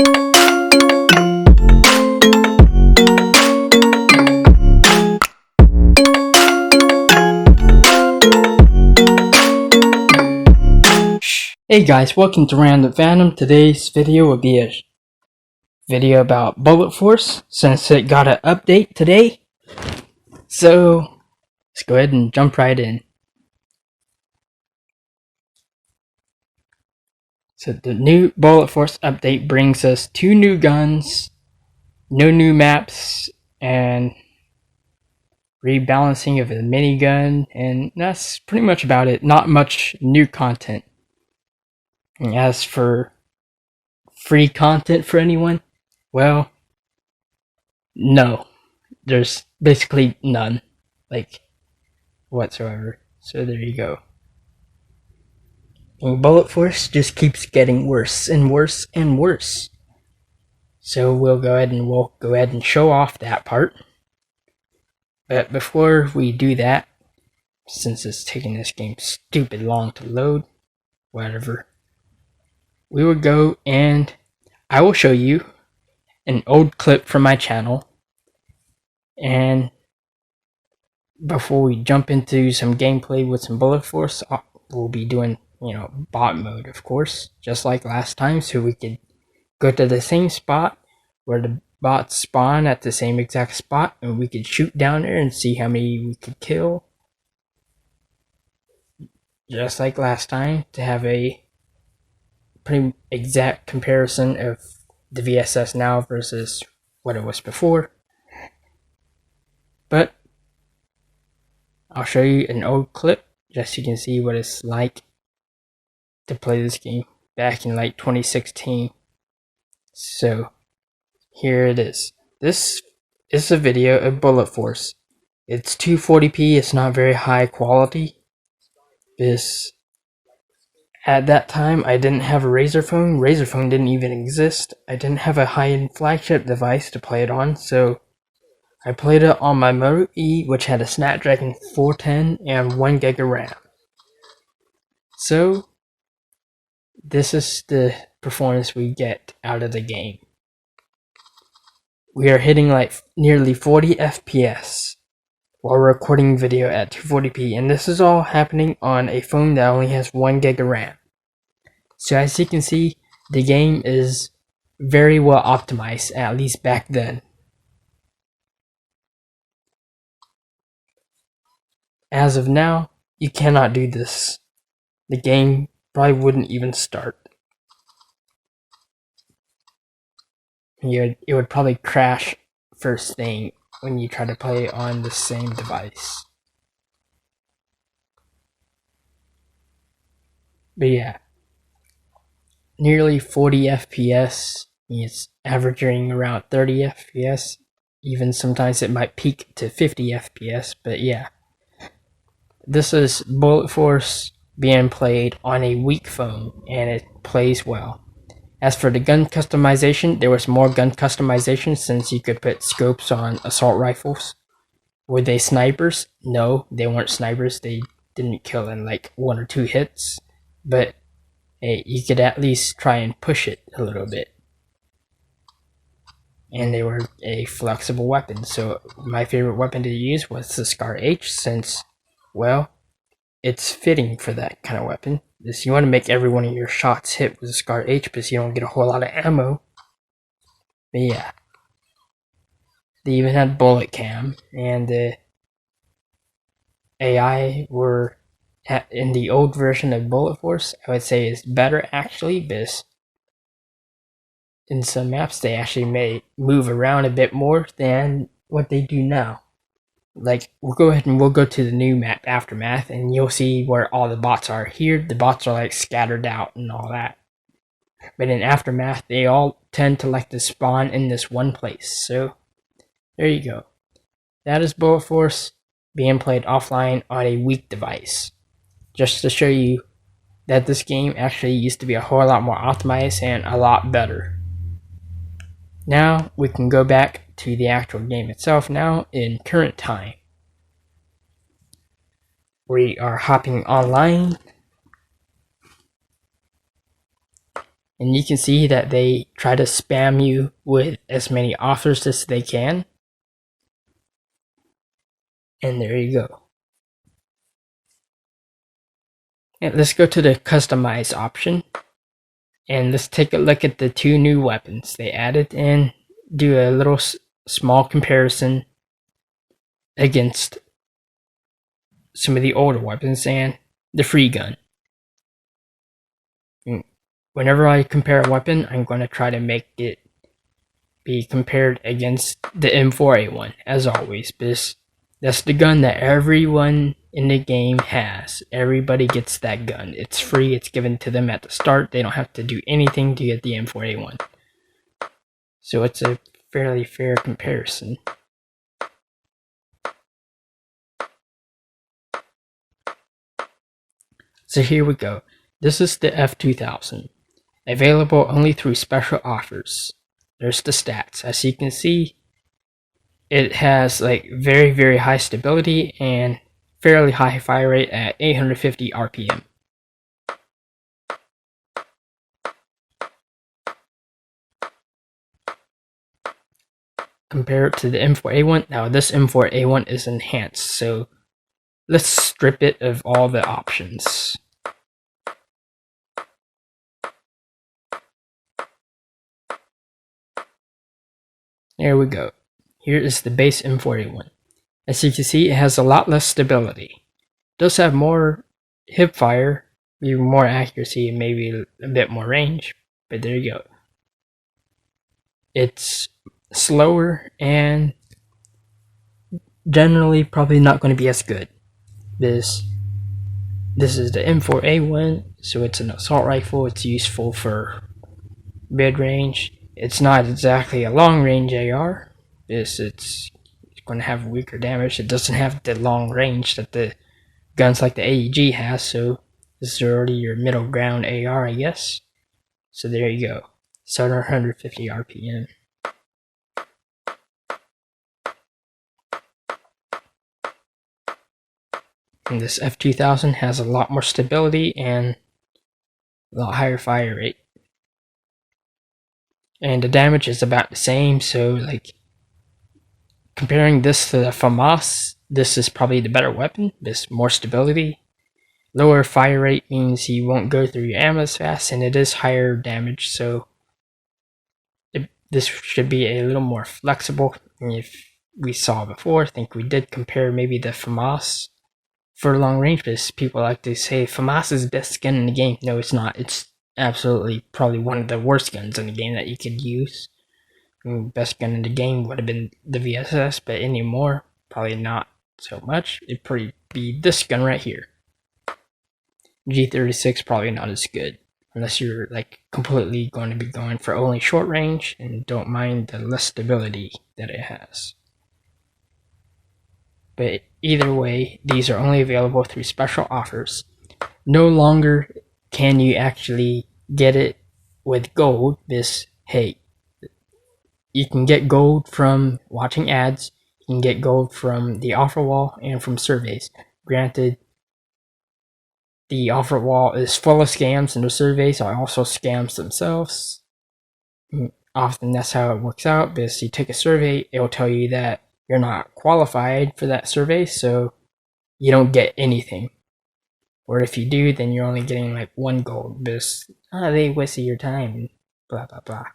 Hey guys, welcome to Random Fandom. Today's video will be a video about Bullet Force since it got an update today. So let's go ahead and jump right in. So the new Bullet Force update brings us 2 new guns, no new maps, and rebalancing of the minigun, and that's pretty much about it. Not much new content. And as for free content for anyone, well, no. There's basically none, like, whatsoever. So there you go. And Bullet Force just keeps getting worse and worse and worse. So we'll go ahead and show off that part. But before we do that, since it's taking this game stupid long to load, whatever, we will go and I will show you an old clip from my channel. And before we jump into some gameplay with some Bullet Force, we'll be doing, bot mode, of course, just like last time, so we could go to the same spot where the bots spawn at the same exact spot, and we could shoot down there and see how many we could kill. Just like last time, to have a pretty exact comparison of the VSS now versus what it was before. But I'll show you an old clip just so you can see what it's like to play this game back in like 2016. So here it is. This is a video of Bullet Force. It's 240p, it's not very high quality. At that time, I didn't have a Razer phone. Razer phone didn't even exist. I didn't have a high-end flagship device to play it on, so I played it on my Moto E, which had a Snapdragon 410 and 1 gig of RAM. So this is the performance we get out of the game. We are hitting like nearly 40 FPS while recording video at 240p, and this is all happening on a phone that only has 1 gig of RAM. So as you can see, the game is very well optimized, at least back then. As of now, you cannot do this. The game probably wouldn't even start. It would probably crash first thing when you try to play on the same device. But yeah, nearly 40 FPS. It's averaging around 30 FPS. Even sometimes it might peak to 50 FPS, but yeah. This is Bullet Force being played on a weak phone, and it plays well. As for the gun customization, there was more gun customization since you could put scopes on assault rifles. Were they snipers? No, they weren't snipers. They didn't kill in like 1 or 2 hits. But hey, you could at least try and push it a little bit. And they were a flexible weapon. So my favorite weapon to use was the Scar H, since, well, it's fitting for that kind of weapon. You want to make every one of your shots hit with a Scar H because you don't get a whole lot of ammo. But yeah. They even had bullet cam, and the AI were in the old version of Bullet Force, I would say is better actually, because in some maps they actually may move around a bit more than what they do now. Like, we'll go to the new map, Aftermath, and you'll see where all the bots are. Here, the bots are like scattered out and all that. But in Aftermath, they all tend to like to spawn in this one place. So, there you go. That is Bullet Force being played offline on a weak device. Just to show you that this game actually used to be a whole lot more optimized and a lot better. Now, we can go back to the actual game itself now in current time. We are hopping online, And you can see that they try to spam you with as many offers as they can. And there you go. And let's go to the customize option. And let's take a look at the 2 new weapons they added and do a little small comparison against some of the older weapons and the free gun. Whenever I compare a weapon, I'm going to try to make it be compared against the M4A1, as always, because that's the gun that everyone in the game has. Everybody gets that gun. It's free, it's given to them at the start. They don't have to do anything to get the M4A1. So it's a fairly fair comparison. So here we go. This is the F2000. Available only through special offers. There's the stats. As you can see, it has like very, very high stability and fairly high fire rate at 850 RPM. Compare it to the M4A1. Now this M4A1 is enhanced, so let's strip it of all the options. There we go. Here is the base M4A1. As you can see, it has a lot less stability. It does have more hip fire, even more accuracy, and maybe a bit more range, but there you go. It's slower and generally probably not going to be as good. This is the M4A1, so it's an assault rifle. It's useful for mid-range. It's not exactly a long-range AR. It's going to have weaker damage. It doesn't have the long range that the guns like the AEG has, so this is already your middle ground AR, I guess. So there you go. 750 RPM. And this F2000 has a lot more stability and a lot higher fire rate. And the damage is about the same, so like comparing this to the FAMAS, this is probably the better weapon. There's more stability. Lower fire rate means you won't go through your ammo as fast, and it is higher damage, so this should be a little more flexible. If we saw before, I think we did compare maybe the FAMAS for long range, because people like to say FAMAS is the best gun in the game. No, it's not. It's absolutely probably one of the worst guns in the game that you could use. Best gun in the game would have been the VSS, but anymore, probably not so much. It'd probably be this gun right here. G36 probably not as good, unless you're like completely going to be going for only short range and don't mind the less stability that it has. But either way, these are only available through special offers. No longer can you actually get it with gold. Hey, you can get gold from watching ads, you can get gold from the offer wall and from surveys. Granted, the offer wall is full of scams, and the surveys are also scams themselves. Often that's how it works out, because you take a survey, it'll tell you that you're not qualified for that survey, so you don't get anything. Or if you do, then you're only getting like 1 gold, because they wasted your time, blah blah blah.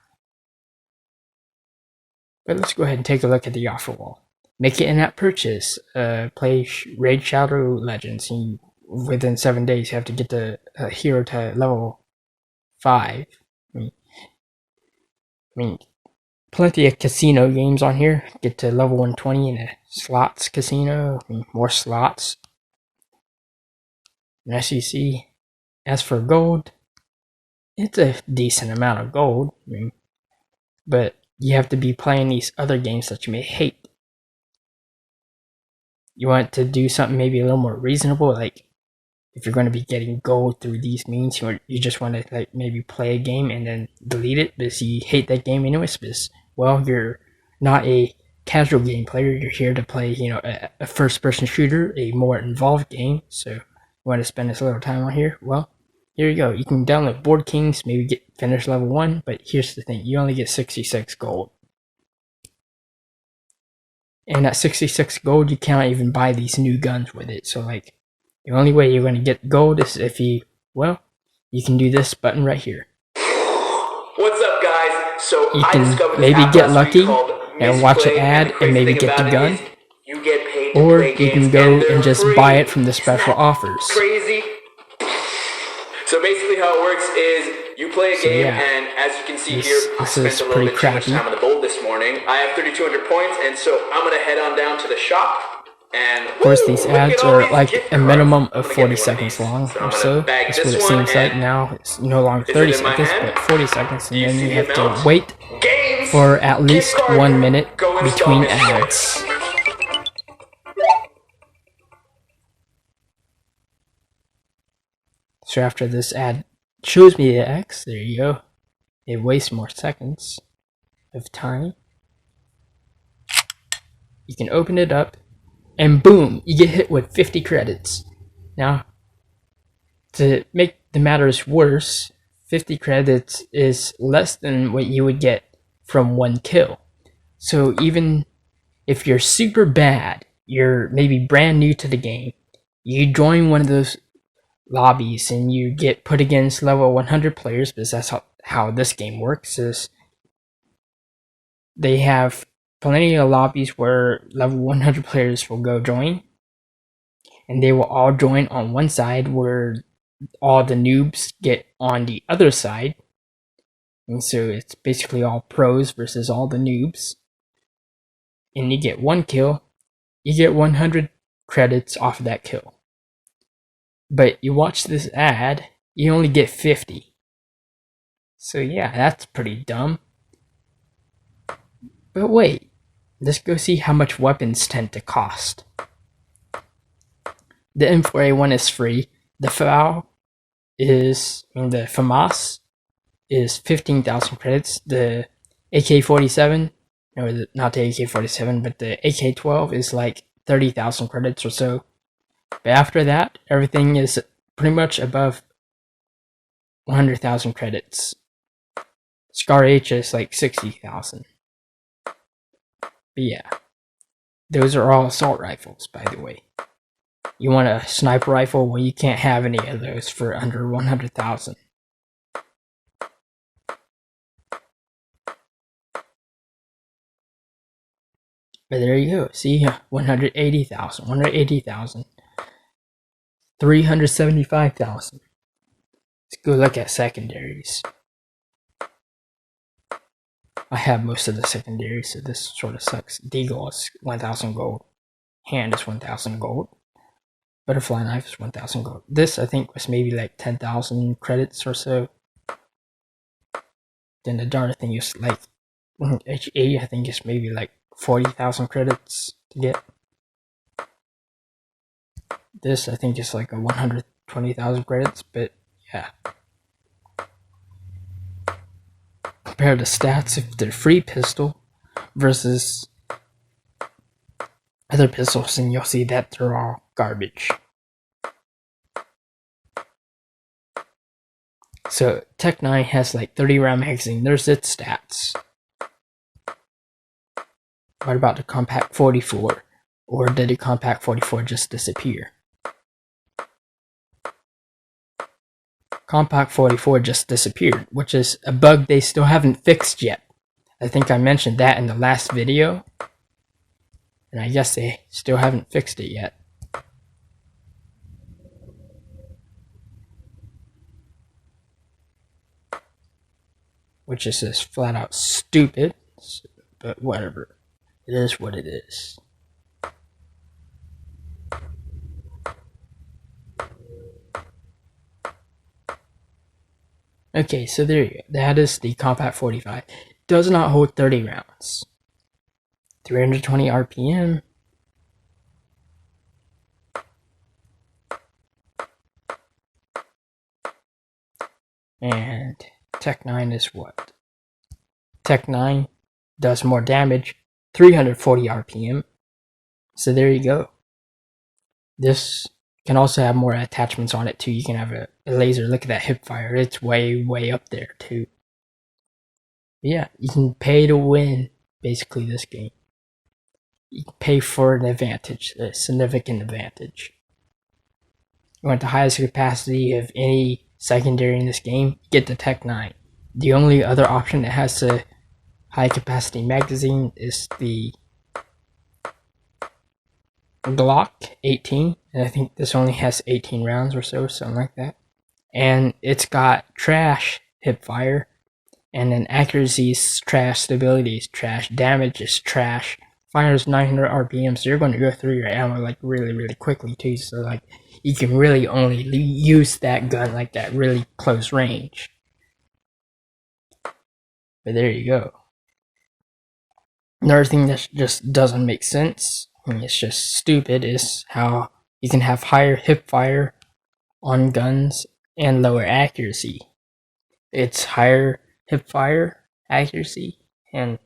But let's go ahead and take a look at the offer wall. Make it in-app purchase. Play Raid Shadow Legends. And within 7 days, you have to get the hero to level 5. I mean, plenty of casino games on here. Get to level 120 in a slots casino. More slots. And as you see, as for gold, it's a decent amount of gold. But you have to be playing these other games that you may hate. You want to do something maybe a little more reasonable, like if you're going to be getting gold through these means, you just want to like maybe play a game and then delete it because you hate that game anyways, because, well, you're not a casual game player, you're here to play, a first-person shooter, a more involved game, so you want to spend this little time on here. Well, here you go. You can download Board Kings, maybe finish level 1, but here's the thing. You only get 66 gold. And at 66 gold, you cannot even buy these new guns with it. So, like, the only way you're going to get gold is if you can do this button right here. What's up, guys? So you can maybe get lucky and watch an ad and maybe get the gun. You get paid or you can go and just buy it from the special offers. Crazy. So basically how it works is you play a game, and as you can see here, I spent a little bit too much time on the bowl this morning. I have 3,200 points, and so I'm going to head on down to the shop. And of course, these ads are like a minimum of 40 seconds long or so. That's what it seems like now. It's no longer 30 seconds, but 40 seconds, and then you have to wait for at least 1 minute between ads. So after this ad shows me the X, there you go. It wastes more seconds of time. You can open it up, and boom, you get hit with 50 credits. Now, to make the matters worse, 50 credits is less than what you would get from 1 kill. So even if you're super bad, you're maybe brand new to the game, you join one of those lobbies and you get put against level 100 players, because that's how this game works, is they have plenty of lobbies where level 100 players will go join, and they will all join on one side where all the noobs get on the other side, and so it's basically all pros versus all the noobs, and you get 1 kill, you get 100 credits off of that kill. But you watch this ad, you only get 50. So yeah, that's pretty dumb. But wait, let's go see how much weapons tend to cost. The M4A1 is free. The FAMAS is 15,000 credits. The AK-47, no, not the AK-47, but the AK-12 is like 30,000 credits or so. But after that, everything is pretty much above 100,000 credits. Scar H is like 60,000. But yeah, those are all assault rifles, by the way. You want a sniper rifle? Well, you can't have any of those for under 100,000. But there you go. See, 180,000, 180,000. 375,000. Let's go look at secondaries. I have most of the secondaries, so this sort of sucks. Deagle is 1,000 gold. Hand is 1,000 gold. Butterfly knife is 1,000 gold. This, I think, was maybe like 10,000 credits or so. Then the dart thing is like HE, I think is maybe like 40,000 credits to get. This, I think, is like a 120,000 credits, but yeah. Compare the stats of the free pistol versus other pistols, and you'll see that they're all garbage. So, Tech 9 has like 30 round magazine. There's its stats. What about the Compact 44? Or did the Compact 44 just disappear? Compact 44 just disappeared, which is a bug they still haven't fixed yet. I think I mentioned that in the last video, and I guess they still haven't fixed it yet. Which is just flat out stupid, but whatever. It is what it is. Okay, so there you go. That is the Compact 45. Does not hold 30 rounds. 320 RPM. And Tech 9 is what? Tech 9 does more damage. 340 RPM. So there you go. This can also have more attachments on it too. You can have a laser. Look at that hip fire. It's way up there too. Yeah, you can pay to win basically this game. You can pay for an advantage, a significant advantage. You want the highest capacity of any secondary in this game, get the Tech 9. The only other option that has a high capacity magazine is the Glock 18, and I think this only has 18 rounds or so, something like that. And it's got trash hip fire, and then accuracy is trash, stability is trash, damage is trash. Fires 900 RPM, so you're going to go through your ammo like really quickly too. So like you can really only use that gun like that really close range. But there you go. Another thing that just doesn't make sense, I mean, it's just stupid, is how you can have higher hip fire on guns and lower accuracy. It's higher hip fire accuracy, and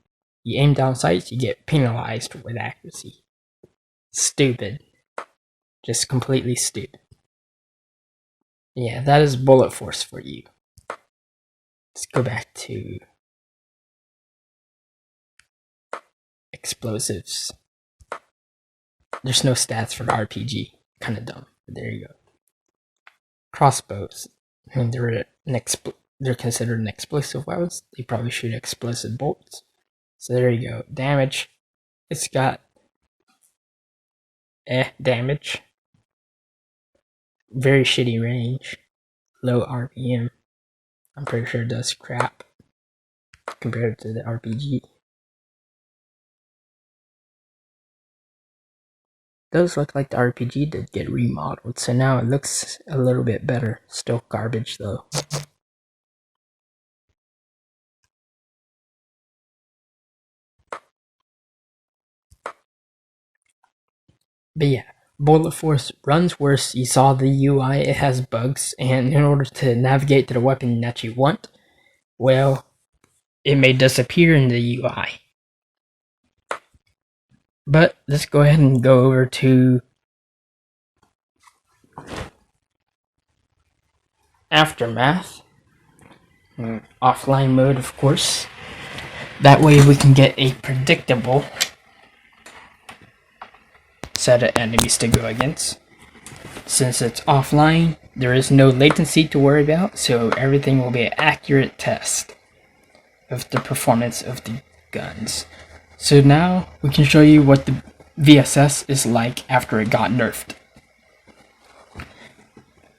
you aim down sights, you get penalized with accuracy. Stupid. Just completely stupid. Yeah, that is bullet force for you. Let's go back to explosives. There's no stats for RPG. Kind of dumb, but there you go. Crossbows. I mean, they're considered an explosive weapons. They probably shoot explosive bolts. So there you go. Damage. It's got damage. Very shitty range. Low RPM. I'm pretty sure it does crap compared to the RPG. Does look like the RPG did get remodeled, so now it looks a little bit better. Still garbage though. But yeah, Bullet Force runs worse. You saw the UI, it has bugs, and in order to navigate to the weapon that you want, well, it may disappear in the UI. But let's go ahead and go over to Aftermath. Offline mode, of course. That way we can get a predictable set of enemies to go against. Since it's offline, there is no latency to worry about, so everything will be an accurate test of the performance of the guns. So now we can show you what the VSS is like after it got nerfed.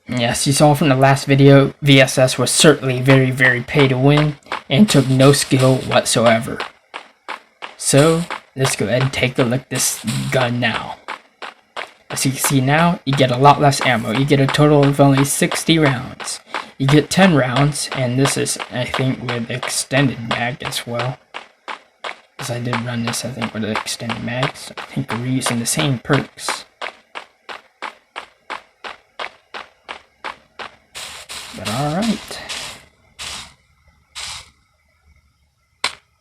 Yes, you saw from the last video, VSS was certainly very pay to win and took no skill whatsoever. So let's go ahead and take a look at this gun now. As you can see now, you get a lot less ammo. You get a total of only 60 rounds. You get 10 rounds, and this is, I think, with extended mag as well. Because I did run this, I think, with extended mag, so I think we're using the same perks. But alright.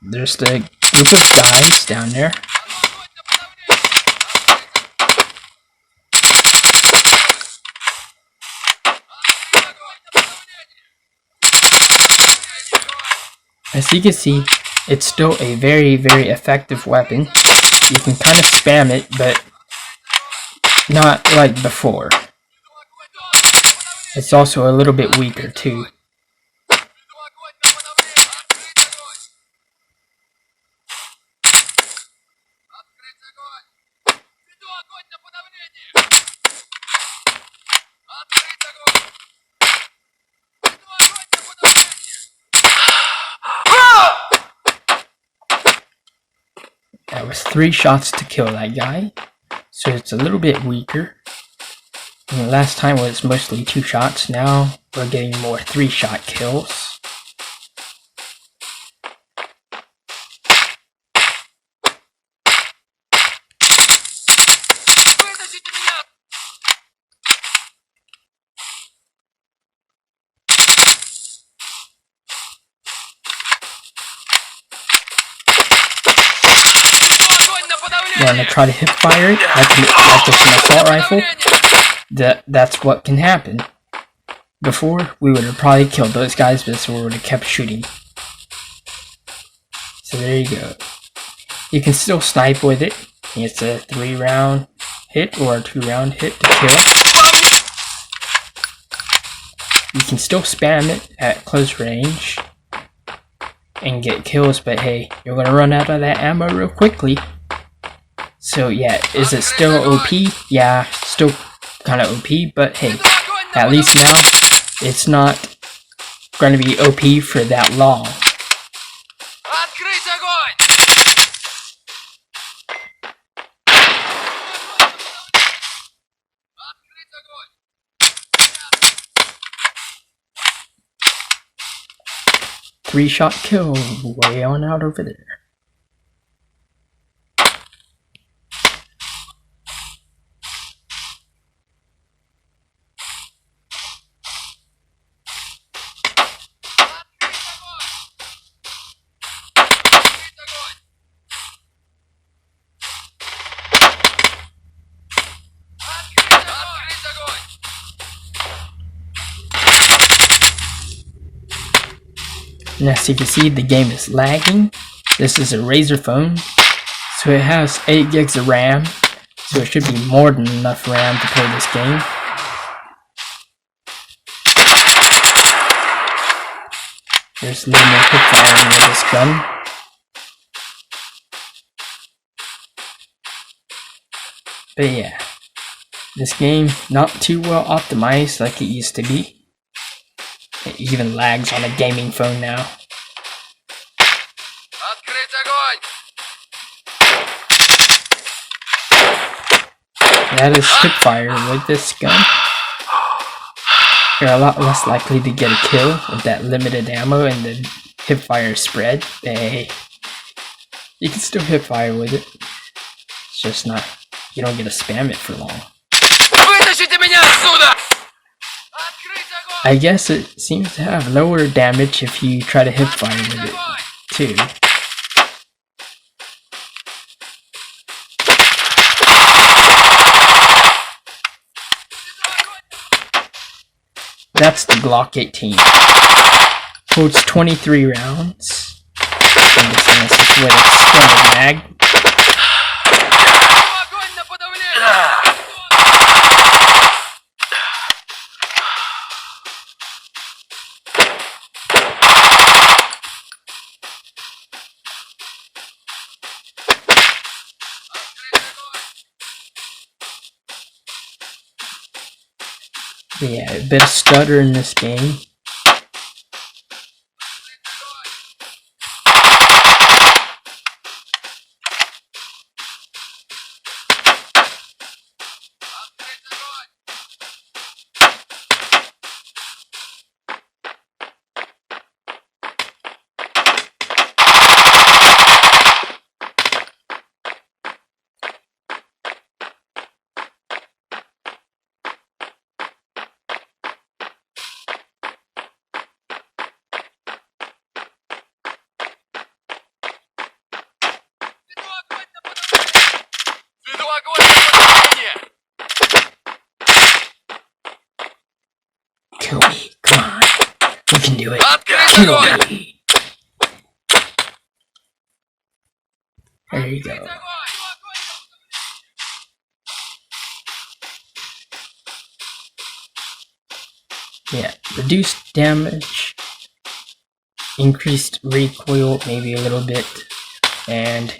There's the group of guys down there. As you can see, it's still a very effective weapon. You can kind of spam it, but not like before. It's also a little bit weaker too. That was 3 shots to kill that guy, so it's a little bit weaker. And the last time was mostly 2 shots, now we're getting more 3-shot kills. You want to try to hip fire it, like it's an assault rifle? That's what can happen. before, we would have probably killed those guys, but we would have kept shooting. So there you go. You can still snipe with it. It's a 3-round hit or a 2-round hit to kill. You can still spam it at close range and get kills, but hey, you're gonna run out of that ammo real quickly. So yeah, is it still OP? Yeah, still kind of OP, but hey, at least now it's not going to be OP for that long. Three-shot kill way on out over there. And as you can see, the game is lagging. This is a Razer phone, so it has 8 gigs of RAM, so it should be more than enough RAM to play this game. There's no more quick firing with this gun. But yeah, this game not too well optimized like it used to be. It even lags on a gaming phone now. That is hipfire with this gun. You're a lot less likely to get a kill with that limited ammo and the hipfire spread. Hey, you can still hipfire with it. It's just not, you don't get to spam it for long. I guess it seems to have lower damage if you try to hipfire with it, too. That's the Glock 18. Holds 23 rounds. And it's in a with extended mag. Yeah, a bit of stutter in this game. Kill me, come on. You can do it. Kill me. There you go. Yeah, reduced damage, increased recoil maybe a little bit, and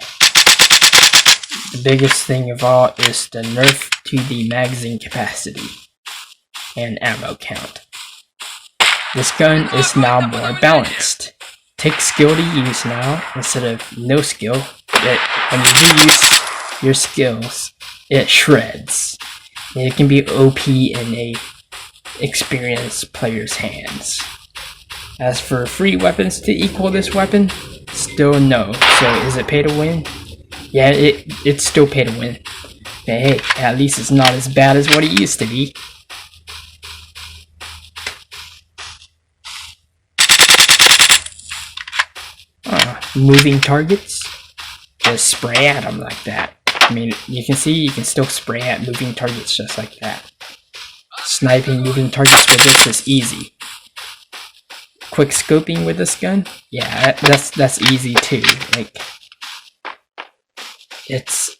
the biggest thing of all is the nerf to the magazine capacity and ammo count. This gun is now more balanced. Takes skill to use now instead of no skill. When you do use your skills, it shreds. It can be OP in a experienced player's hands. As for free weapons to equal this weapon, still no. So is it pay to win? Yeah, it's still pay to win. But hey, at least it's not as bad as what it used to be. Moving targets, just spray at them like that. I mean, you can see you can still spray at moving targets just like that. sniping, moving targets with this is easy. Quick scoping with this gun, yeah, that's easy too. Like, it's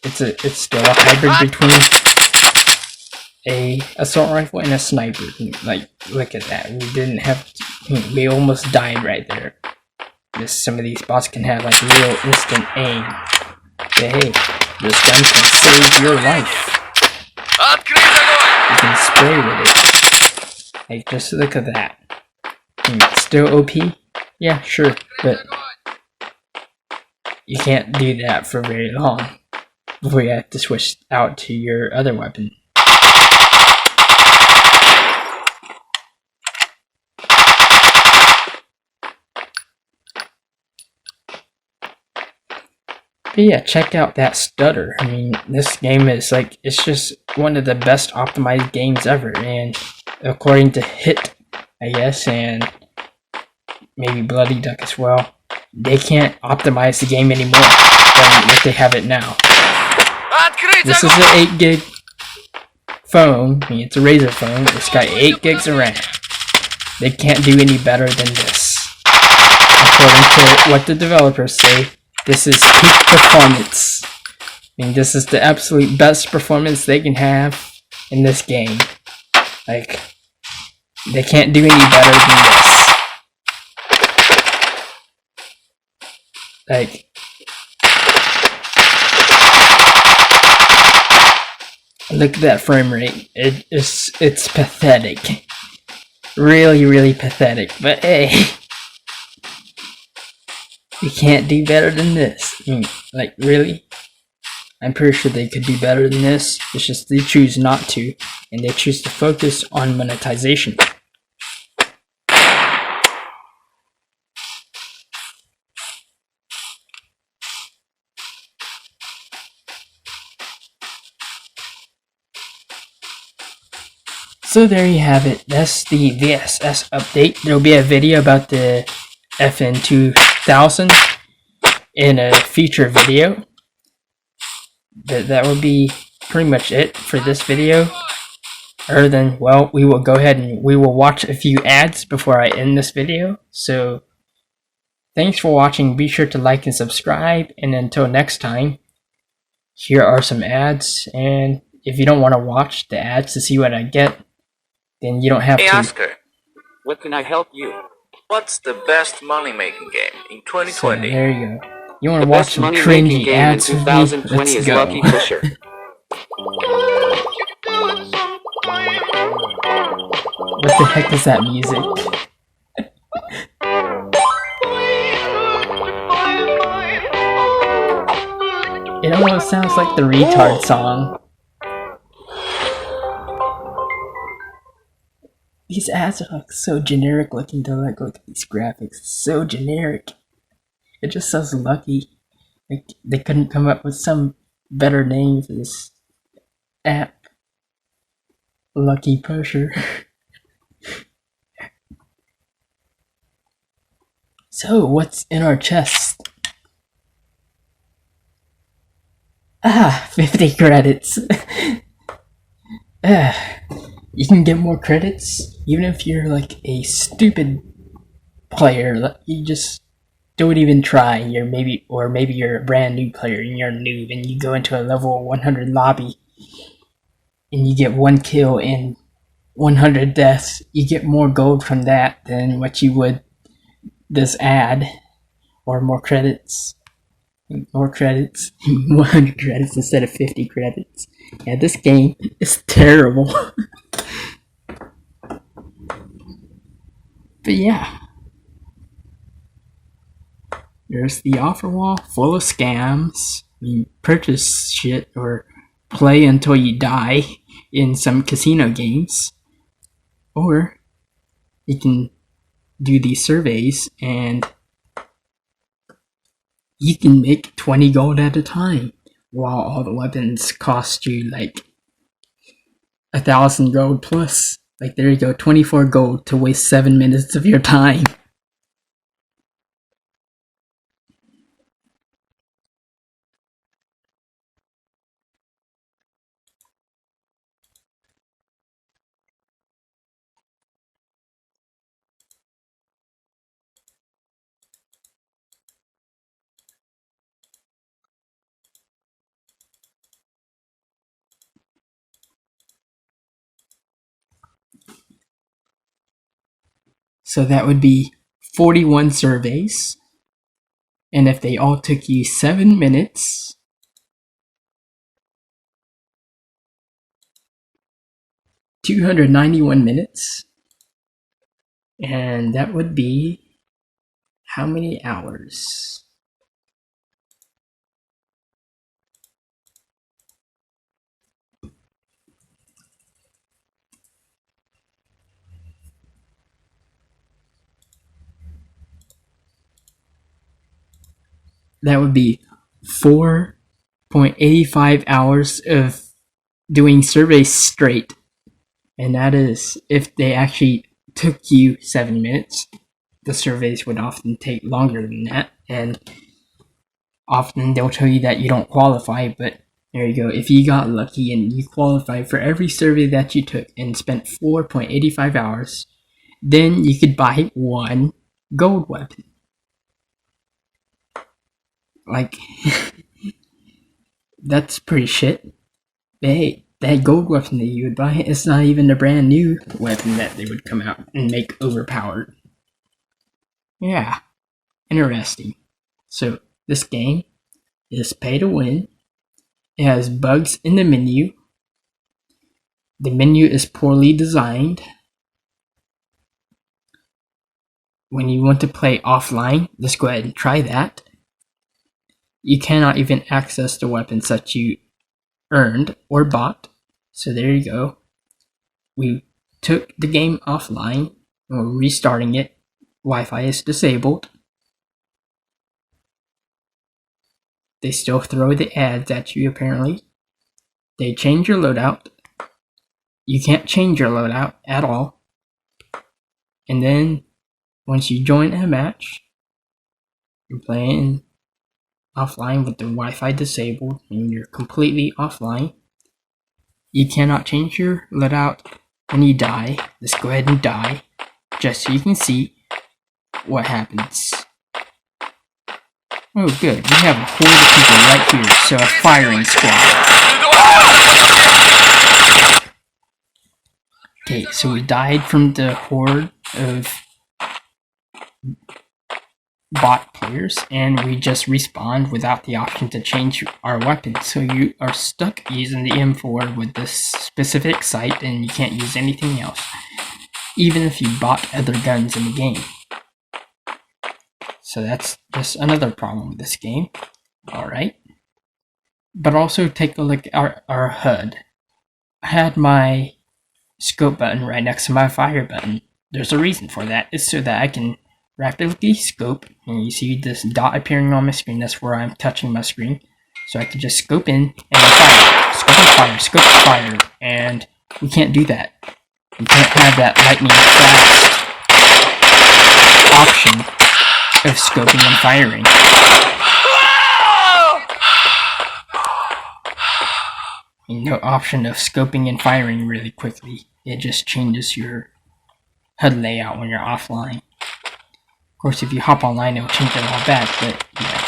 still a hybrid between a assault rifle and a sniper. Like, look at that. We didn't have to, we almost died right there. Some of these bots can have like real instant aim. But hey, this gun can save your life. You can spray with it. Like, just look at that. Still OP? Yeah, sure, but you can't do that for very long before you have to switch out to your other weapon. But yeah, check out that stutter. I mean, this game is like, it's just one of the best optimized games ever, and according to Hit, I guess, and maybe Bloody Duck as well, they can't optimize the game anymore than what they have it now. This is an 8 gig phone. I mean, it's a Razer phone. It's got 8 gigs of RAM. They can't do any better than this. According to what the developers say, this is peak performance. I mean, this is the absolute best performance they can have in this game. Like, they can't do any better than this. Like, look at that frame rate. It's pathetic. Really, really pathetic. But hey, you can't do better than this. I mean, like, really? I'm pretty sure they could do better than this. It's just they choose not to, and they choose to focus on monetization. So there you have it. That's the VSS update. There will be a video about the FN2000 in a feature video. But that will be pretty much it for this video. Other than, well, we will go ahead and we will watch a few ads before I end this video. So thanks for watching. Be sure to like and subscribe. And until next time, here are some ads. And if you don't want to watch the ads to see what I get, then you don't have to. Hey Oscar, what can I help you? What's the best money-making game in 2020? So, there you go. You want to watch some cringy ads with me? Let's go. Lucky Pusher. What the heck is that music? It almost sounds like the retard song. These ads are like so generic looking though. Like, look at these graphics, so generic. It just says Lucky. Like, they couldn't come up with some better name for this app. Lucky Pusher. So, what's in our chest? 50 credits. You can get more credits even if you're like a stupid player. You just don't even try. Maybe you're a brand new player and you're a noob and you go into a level 100 lobby and you get 1 kill and 100 deaths. You get more gold from that than what you would this ad, or more credits. More credits. 100 credits instead of 50 credits. Yeah, this game is terrible. But yeah, there's the offer wall full of scams. You purchase shit or play until you die in some casino games, or you can do these surveys and you can make 20 gold at a time, while all the weapons cost you like 1,000 gold plus. Like, there you go, 24 gold to waste 7 minutes of your time. So that would be 41 surveys. And if they all took you 7 minutes, $291 minutes, and that would be how many hours? That would be 4.85 hours of doing surveys straight. And that is if they actually took you 7 minutes. The surveys would often take longer than that, and often they'll tell you that you don't qualify, but there you go. If you got lucky and you qualified for every survey that you took and spent 4.85 hours, then you could buy one gold weapon. Like, that's pretty shit. But hey, that gold weapon that you would buy, it's not even a brand new weapon that they would come out and make overpowered. Yeah, interesting. So, this game is pay to win. It has bugs in the menu. The menu is poorly designed. When you want to play offline, just go ahead and try that. You cannot even access the weapons that you earned or bought. So there you go. We took the game offline and we're restarting it. Wi-Fi is disabled. They still throw the ads at you apparently. They change your loadout. You can't change your loadout at all. And then once you join a match, you're playing offline with the Wi-Fi disabled and you're completely offline. You cannot change your loadout when you die. Just go ahead and die, just so you can see what happens. Oh good, we have a horde of people right here, so a firing squad. Okay, so we died from the horde of bot players, and we just respawned without the option to change our weapon. So you are stuck using the M4 with this specific sight, and you can't use anything else, even if you bought other guns in the game. So that's just another problem with this game. Alright. But also take a look at our HUD. I had my scope button right next to my fire button. There's a reason for that. It's so that I can rapidly scope, and you see this dot appearing on my screen. That's where I'm touching my screen. So I can just scope in and fire. Scope and fire, scope and fire. And we can't do that. We can't have that lightning fast option of scoping and firing. No option of scoping and firing really quickly. It just changes your HUD layout when you're offline. Of course, if you hop online, it'll change it all back, but yeah,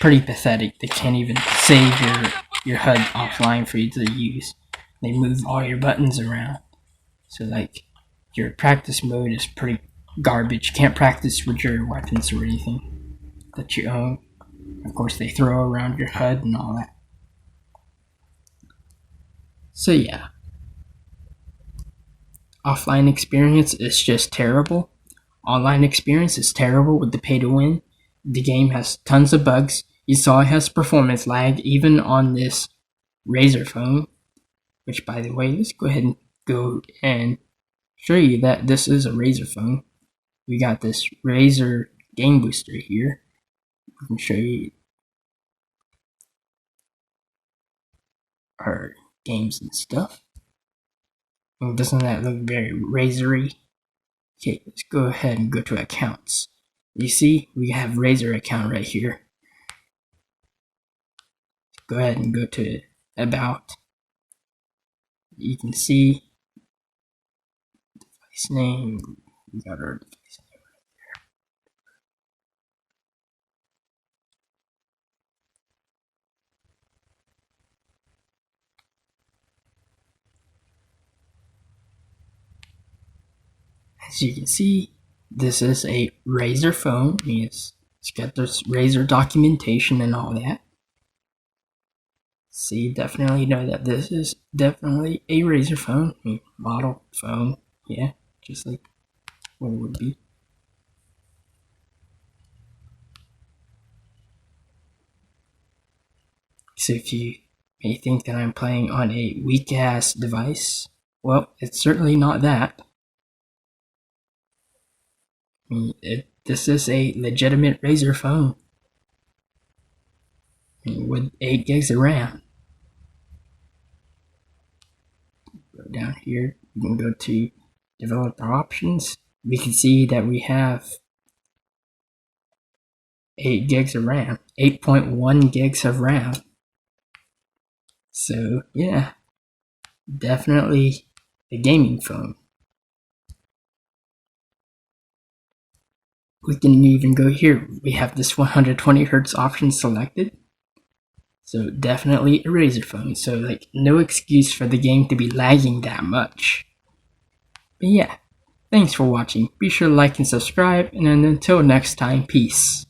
pretty pathetic. They can't even save your HUD offline for you to use. They move all your buttons around. So like, your practice mode is pretty garbage. You can't practice with your weapons or anything that you own. Of course, they throw around your HUD and all that. So yeah, offline experience is just terrible. Online experience is terrible with the pay to win. The game has tons of bugs. You saw it has performance lag even on this Razer phone, which by the way, let's go ahead and go and show you that this is a Razer phone. We got this Razer game booster here. I can show you our games and stuff. And doesn't that look very Razer-y? Okay, let's go ahead and go to accounts. You see, we have Razer account right here. Go ahead and go to about. You can see device name. We got our device name right there. As you can see, this is a Razer phone. It's got this Razer documentation and all that. So you definitely know that this is definitely a Razer phone. Model phone, yeah, just like what it would be. So if you may think that I'm playing on a weak-ass device, well, it's certainly not that. This is a legitimate Razer phone with 8 gigs of RAM. Go down here, we can go to developer options. We can see that we have 8 gigs of RAM, 8.1 gigs of RAM. So yeah, definitely a gaming phone. We can even go here. We have this 120 Hz option selected. So definitely a Razer phone. So like no excuse for the game to be lagging that much. But yeah, thanks for watching. Be sure to like and subscribe, and until next time, peace.